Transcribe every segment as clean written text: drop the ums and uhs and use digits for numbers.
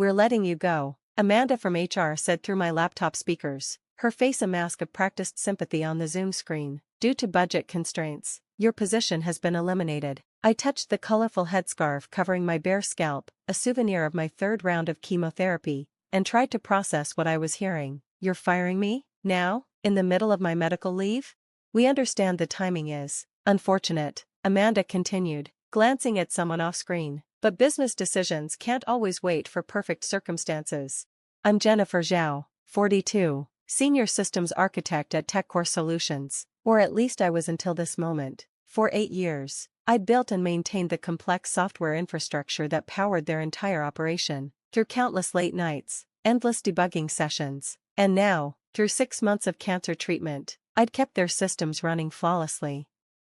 "We're letting you go," Amanda from HR said through my laptop speakers, her face a mask of practiced sympathy on the Zoom screen. "Due to budget constraints, your position has been eliminated." I touched the colorful headscarf covering my bare scalp, a souvenir of my third round of chemotherapy, and tried to process what I was hearing. "You're firing me? Now? In the middle of my medical leave?" "We understand the timing is unfortunate," Amanda continued, glancing at someone off-screen, "but business decisions can't always wait for perfect circumstances." "I'm Jennifer Zhao, 42, Senior Systems Architect at TechCore Solutions, or at least I was until this moment. For 8 years, I'd built and maintained the complex software infrastructure that powered their entire operation, through countless late nights, endless debugging sessions, and now, through 6 months of cancer treatment, I'd kept their systems running flawlessly.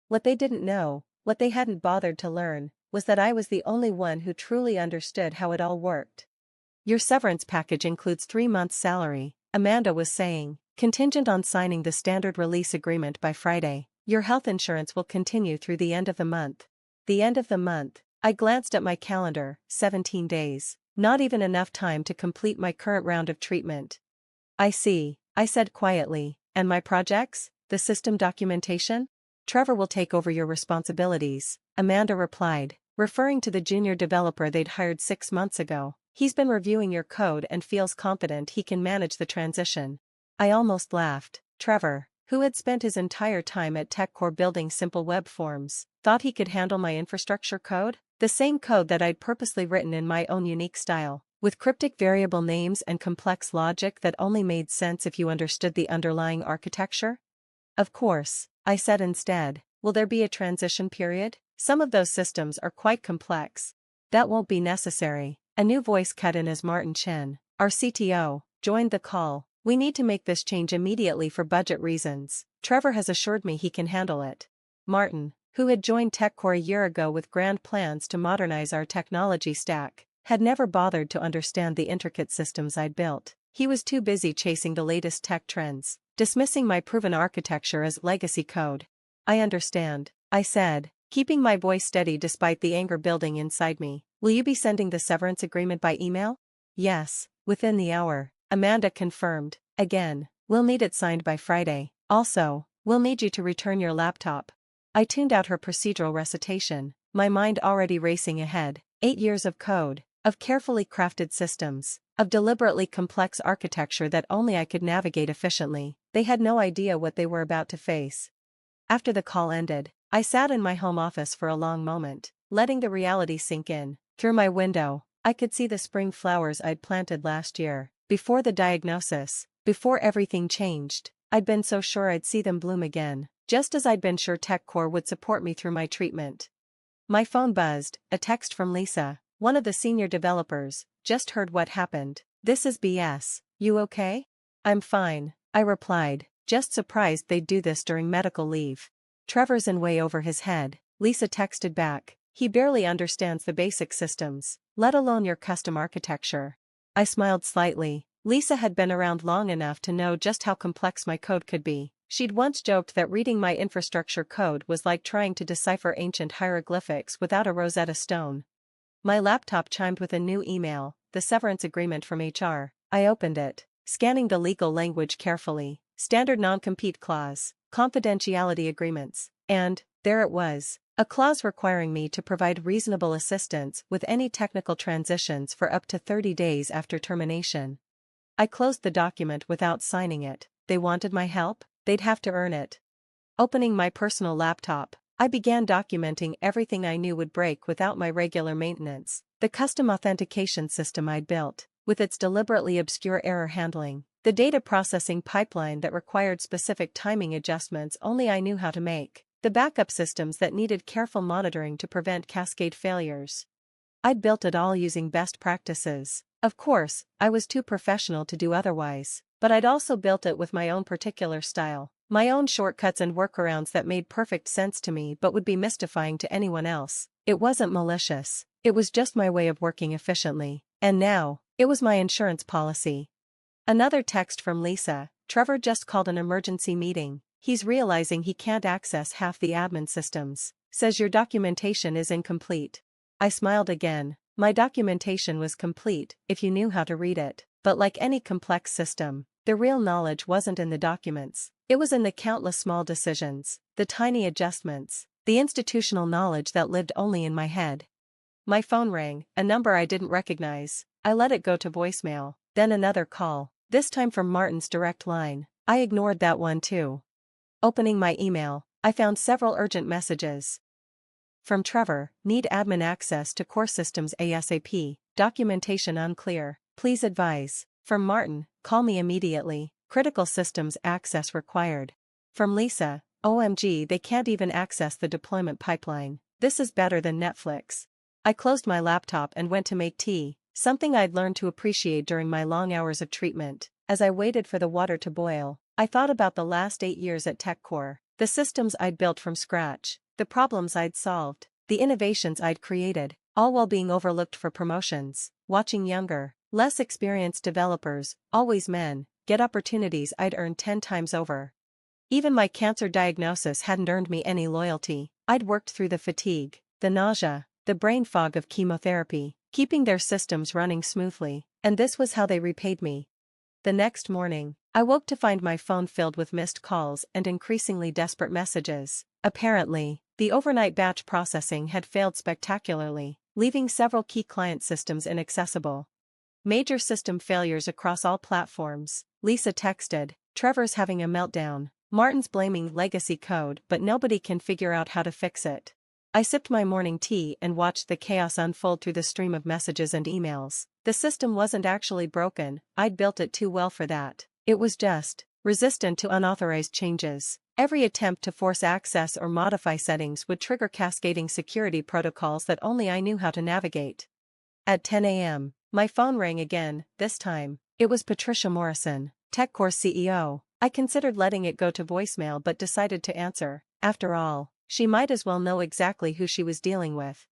What they didn't know, what they hadn't bothered to learn, was that I was the only one who truly understood how it all worked. "Your severance package includes 3 months' salary," Amanda was saying, "contingent on signing the standard release agreement by Friday. Your health insurance will continue through the end of the month." The end of the month? I glanced at my calendar. 17 days. Not even enough time to complete my current round of treatment. "I see," I said quietly. "And my projects? The system documentation?" "Trevor will take over your responsibilities," Amanda replied, referring to the junior developer they'd hired 6 months ago. "He's been reviewing your code and feels confident he can manage the transition." I almost laughed. Trevor, who had spent his entire time at TechCore building simple web forms, thought he could handle my infrastructure code? The same code that I'd purposely written in my own unique style, with cryptic variable names and complex logic that only made sense if you understood the underlying architecture? "Of course," I said instead. "Will there be a transition period? Some of those systems are quite complex." "That won't be necessary," a new voice cut in as Martin Chen, our CTO, joined the call. "We need to make this change immediately for budget reasons. Trevor has assured me he can handle it." Martin, who had joined TechCore a year ago with grand plans to modernize our technology stack, had never bothered to understand the intricate systems I'd built. He was too busy chasing the latest tech trends, dismissing my proven architecture as legacy code. "I understand," I said, keeping my voice steady despite the anger building inside me. "Will you be sending the severance agreement by email?" "Yes, within the hour," Amanda confirmed. "Again, we'll need it signed by Friday. Also, we'll need you to return your laptop." I tuned out her procedural recitation, my mind already racing ahead. 8 years of code, of carefully crafted systems, of deliberately complex architecture that only I could navigate efficiently. They had no idea what they were about to face. After the call ended, I sat in my home office for a long moment, letting the reality sink in. Through my window, I could see the spring flowers I'd planted last year. Before the diagnosis, before everything changed, I'd been so sure I'd see them bloom again, just as I'd been sure TechCore would support me through my treatment. My phone buzzed, a text from Lisa, one of the senior developers. "Just heard what happened. This is BS. You okay?" "I'm fine," I replied, just surprised they'd do this during medical leave. "Trevor's in way over his head," Lisa texted back. "He barely understands the basic systems, let alone your custom architecture." I smiled slightly. Lisa had been around long enough to know just how complex my code could be. She'd once joked that reading my infrastructure code was like trying to decipher ancient hieroglyphics without a Rosetta Stone. My laptop chimed with a new email, the severance agreement from HR. I opened it, scanning the legal language carefully. Standard non-compete clause, confidentiality agreements, and, there it was, a clause requiring me to provide reasonable assistance with any technical transitions for up to 30 days after termination. I closed the document without signing it. They wanted my help? They'd have to earn it. Opening my personal laptop, I began documenting everything I knew would break without my regular maintenance. The custom authentication system I'd built, with its deliberately obscure error handling. The data processing pipeline that required specific timing adjustments only I knew how to make. The backup systems that needed careful monitoring to prevent cascade failures. I'd built it all using best practices. Of course, I was too professional to do otherwise, but I'd also built it with my own particular style, my own shortcuts and workarounds that made perfect sense to me but would be mystifying to anyone else. It wasn't malicious, it was just my way of working efficiently, and now, it was my insurance policy. Another text from Lisa. "Trevor just called an emergency meeting. He's realizing he can't access half the admin systems. Says your documentation is incomplete." I smiled again. My documentation was complete if you knew how to read it, but like any complex system, the real knowledge wasn't in the documents. It was in the countless small decisions, the tiny adjustments, the institutional knowledge that lived only in my head. My phone rang, a number I didn't recognize. I let it go to voicemail, then another call, this time from Martin's direct line. I ignored that one too. Opening my email, I found several urgent messages. From Trevor, need admin access to core systems ASAP, documentation unclear, please advise. From Martin, call me immediately, critical systems access required. From Lisa, OMG, they can't even access the deployment pipeline. This is better than Netflix. I closed my laptop and went to make tea, something I'd learned to appreciate during my long hours of treatment. As I waited for the water to boil, I thought about the last 8 years at TechCore, the systems I'd built from scratch, the problems I'd solved, the innovations I'd created, all while being overlooked for promotions, watching younger, less experienced developers, always men, get opportunities I'd earned 10 times over. Even my cancer diagnosis hadn't earned me any loyalty. I'd worked through the fatigue, the nausea, the brain fog of chemotherapy, keeping their systems running smoothly, and this was how they repaid me. The next morning, I woke to find my phone filled with missed calls and increasingly desperate messages. Apparently, the overnight batch processing had failed spectacularly, leaving several key client systems inaccessible. Major system failures across all platforms, Lisa texted. Trevor's having a meltdown. Martin's blaming legacy code, but nobody can figure out how to fix it. I sipped my morning tea and watched the chaos unfold through the stream of messages and emails. The system wasn't actually broken, I'd built it too well for that. It was just resistant to unauthorized changes. Every attempt to force access or modify settings would trigger cascading security protocols that only I knew how to navigate. At 10 a.m., my phone rang again, this time. It was Patricia Morrison, TechCore CEO. I considered letting it go to voicemail but decided to answer. After all, she might as well know exactly who she was dealing with.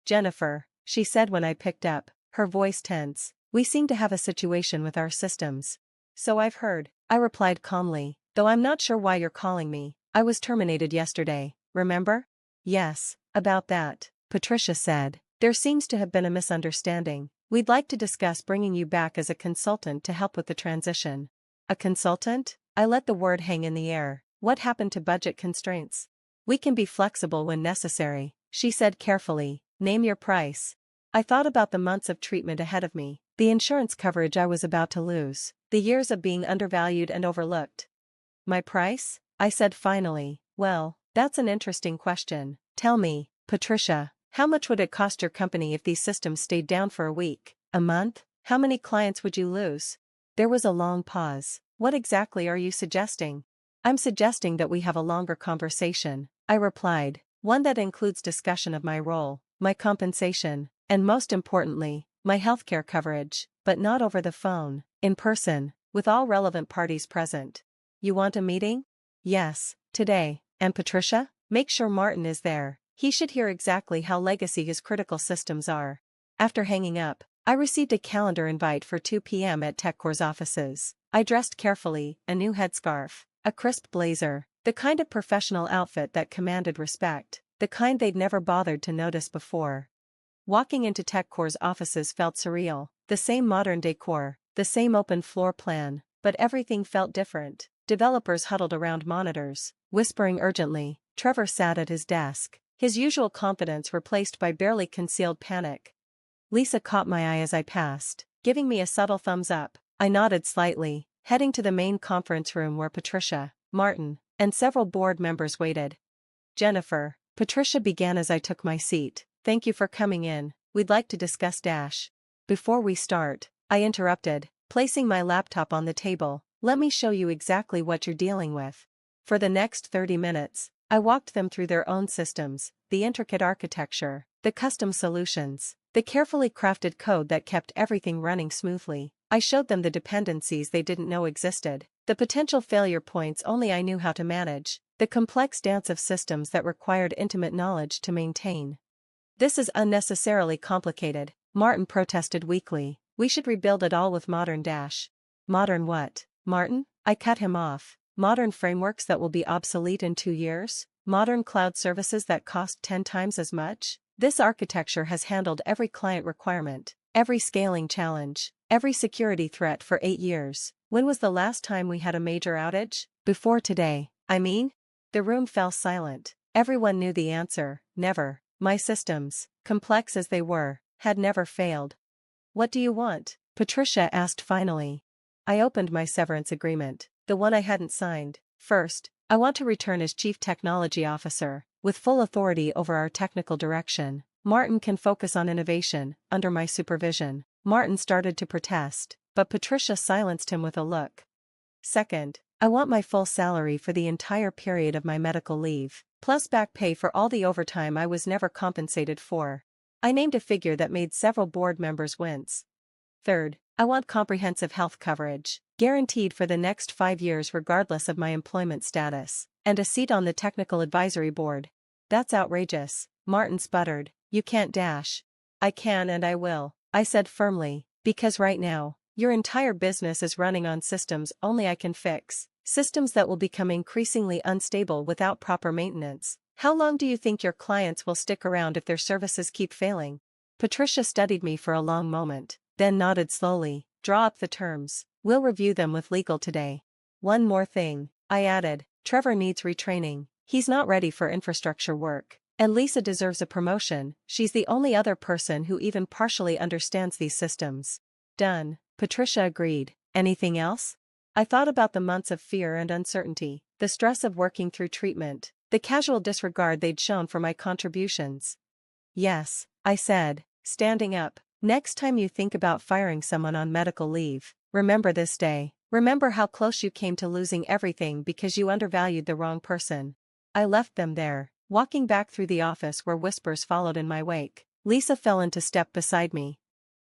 Jennifer, she said when I picked up, her voice tense. We seem to have a situation with our systems. So I've heard, I replied calmly, though I'm not sure why you're calling me. I was terminated yesterday, remember? Yes, about that, Patricia said. There seems to have been a misunderstanding. We'd like to discuss bringing you back as a consultant to help with the transition. A consultant? I let the word hang in the air. What happened to budget constraints? We can be flexible when necessary, she said carefully. Name your price. I thought about the months of treatment ahead of me, the insurance coverage I was about to lose, the years of being undervalued and overlooked. My price? I said finally. Well, that's an interesting question. Tell me, Patricia, how much would it cost your company if these systems stayed down for a week, a month? How many clients would you lose? There was a long pause. What exactly are you suggesting? I'm suggesting that we have a longer conversation, I replied, one that includes discussion of my role, my compensation, and most importantly, my healthcare coverage, but not over the phone, in person, with all relevant parties present. You want a meeting? Yes, today. And Patricia? Make sure Martin is there. He should hear exactly how legacy his critical systems are. After hanging up, I received a calendar invite for 2 p.m. at TechCore's offices. I dressed carefully, a new headscarf, a crisp blazer, the kind of professional outfit that commanded respect, the kind they'd never bothered to notice before. Walking into TechCore's offices felt surreal, the same modern decor, the same open floor plan, but everything felt different. Developers huddled around monitors, whispering urgently. Trevor sat at his desk, his usual confidence replaced by barely concealed panic. Lisa caught my eye as I passed, giving me a subtle thumbs up. I nodded slightly, heading to the main conference room where Patricia, Martin, and several board members waited. Jennifer, Patricia began as I took my seat. Thank you for coming in, we'd like to discuss Dash. Before we start, I interrupted, placing my laptop on the table. Let me show you exactly what you're dealing with. For the next 30 minutes, I walked them through their own systems, the intricate architecture, the custom solutions, the carefully crafted code that kept everything running smoothly. I showed them the dependencies they didn't know existed, the potential failure points only I knew how to manage, the complex dance of systems that required intimate knowledge to maintain. This is unnecessarily complicated, Martin protested weakly. We should rebuild it all with modern Dash. Modern what, Martin? I cut him off. Modern frameworks that will be obsolete in 2 years? Modern cloud services that cost 10 times as much? This architecture has handled every client requirement, every scaling challenge, every security threat for 8 years. When was the last time we had a major outage? Before today, I mean? The room fell silent. Everyone knew the answer: never. My systems, complex as they were, had never failed. What do you want? Patricia asked finally. I opened my severance agreement, the one I hadn't signed. First, I want to return as Chief Technology Officer, with full authority over our technical direction. Martin can focus on innovation, under my supervision. Martin started to protest, but Patricia silenced him with a look. Second, I want my full salary for the entire period of my medical leave, plus back pay for all the overtime I was never compensated for. I named a figure that made several board members wince. Third, I want comprehensive health coverage, guaranteed for the next 5 years regardless of my employment status, and a seat on the technical advisory board. That's outrageous, Martin sputtered. You can't dash. I can and I will, I said firmly, because right now, your entire business is running on systems only I can fix, systems that will become increasingly unstable without proper maintenance. How long do you think your clients will stick around if their services keep failing? Patricia studied me for a long moment, then nodded slowly. Draw up the terms. We'll review them with legal today. One more thing, I added. Trevor needs retraining. He's not ready for infrastructure work. And Lisa deserves a promotion. She's the only other person who even partially understands these systems. Done, Patricia agreed. Anything else? I thought about the months of fear and uncertainty, the stress of working through treatment, the casual disregard they'd shown for my contributions. Yes, I said, standing up. Next time you think about firing someone on medical leave, remember this day. Remember how close you came to losing everything because you undervalued the wrong person. I left them there, walking back through the office where whispers followed in my wake. Lisa fell into step beside me.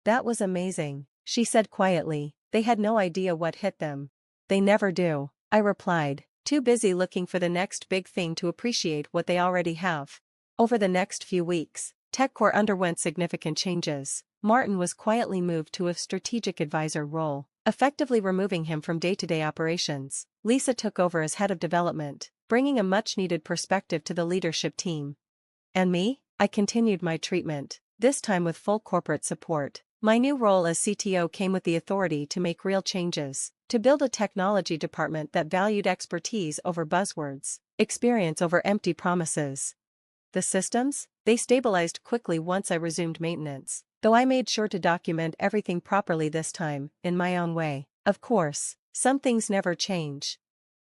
That was amazing, she said quietly. They had no idea what hit them. They never do, I replied, too busy looking for the next big thing to appreciate what they already have. Over the next few weeks, TechCore underwent significant changes. Martin was quietly moved to a strategic advisor role, effectively removing him from day-to-day operations. Lisa took over as head of development, bringing a much-needed perspective to the leadership team. And me? I continued my treatment, this time with full corporate support. My new role as CTO came with the authority to make real changes, to build a technology department that valued expertise over buzzwords, experience over empty promises. The systems? They stabilized quickly once I resumed maintenance, though I made sure to document everything properly this time, in my own way. Of course, some things never change.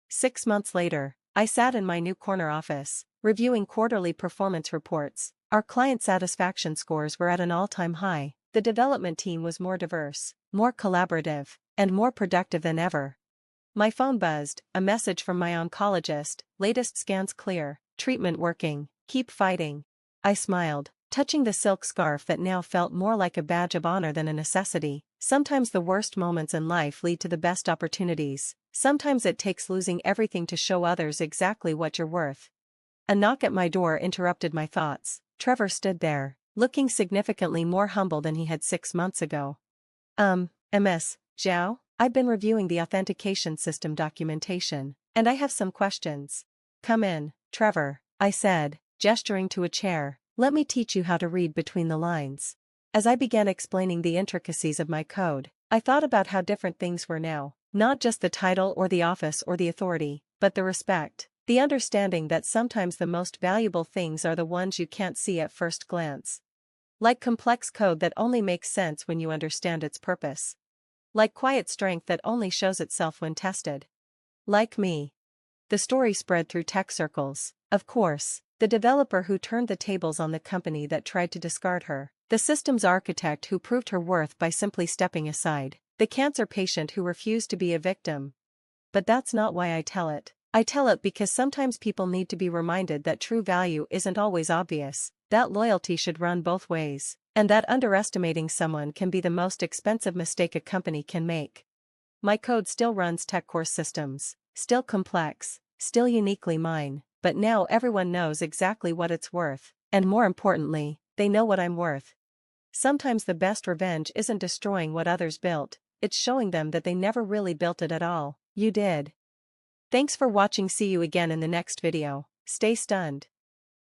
6 months later, I sat in my new corner office, reviewing quarterly performance reports. Our client satisfaction scores were at an all-time high. The development team was more diverse, more collaborative, and more productive than ever. My phone buzzed, a message from my oncologist: latest scans clear, treatment working, keep fighting. I smiled, touching the silk scarf that now felt more like a badge of honor than a necessity. Sometimes the worst moments in life lead to the best opportunities. Sometimes it takes losing everything to show others exactly what you're worth. A knock at my door interrupted my thoughts. Trevor stood there, looking significantly more humble than he had 6 months ago. Ms. Zhao, I've been reviewing the authentication system documentation, and I have some questions. Come in, Trevor, I said, gesturing to a chair. Let me teach you how to read between the lines. As I began explaining the intricacies of my code, I thought about how different things were now. Not just the title or the office or the authority, but the respect, the understanding that sometimes the most valuable things are the ones you can't see at first glance. Like complex code that only makes sense when you understand its purpose. Like quiet strength that only shows itself when tested. Like me. The story spread through tech circles, of course, the developer who turned the tables on the company that tried to discard her, the systems architect who proved her worth by simply stepping aside, the cancer patient who refused to be a victim. But that's not why I tell it. I tell it because sometimes people need to be reminded that true value isn't always obvious, that loyalty should run both ways, and that underestimating someone can be the most expensive mistake a company can make. My code still runs TechCore systems, still complex, still uniquely mine, but now everyone knows exactly what it's worth, and more importantly, they know what I'm worth. Sometimes the best revenge isn't destroying what others built, it's showing them that they never really built it at all. You did. Thanks for watching. See you again in the next video. Stay stunned.